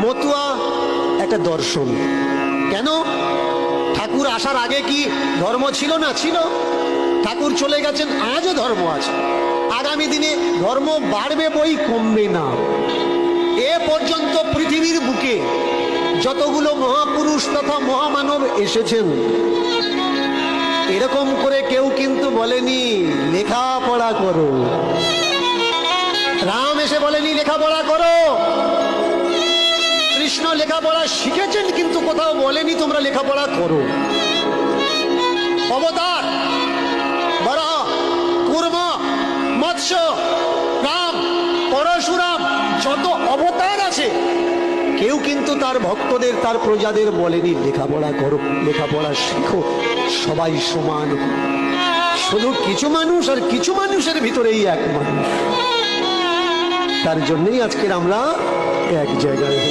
মতুয়া একটা দর্শন। কেন? ঠাকুর আসার আগে কি ধর্ম ছিল না? ছিল। ঠাকুর চলে গেছেন, আজও ধর্ম আছে। আগামী দিনে ধর্ম বাড়বে বই কমবে না। এ পর্যন্ত পৃথিবীর বুকে যতগুলো মহাপুরুষ তথা মহামানব এসেছেন, এরকম করে কেউ কিন্তু বলেনি লেখাপড়া করো। রাম এসে বলেনি লেখাপড়া করো। কৃষ্ণ লেখাপড়া শিখেছেন, কিন্তু কোথাও বলেনি তোমরা লেখাপড়া করো। অবতার, বরাহ, কূর্ম, মৎস্য, রাম, পরশুরাম, যত অবতার আছে, কেউ কিন্তু তার ভক্তদের, তার প্রজাদের বলেনি লেখাপড়া করো, লেখাপড়া শিখো, সবাই সমান। শুধু কিছু মানুষ, আর কিছু মানুষের ভিতরেই এক মানুষ। তার জন্যই আজকের আমরা এক জায়গায়।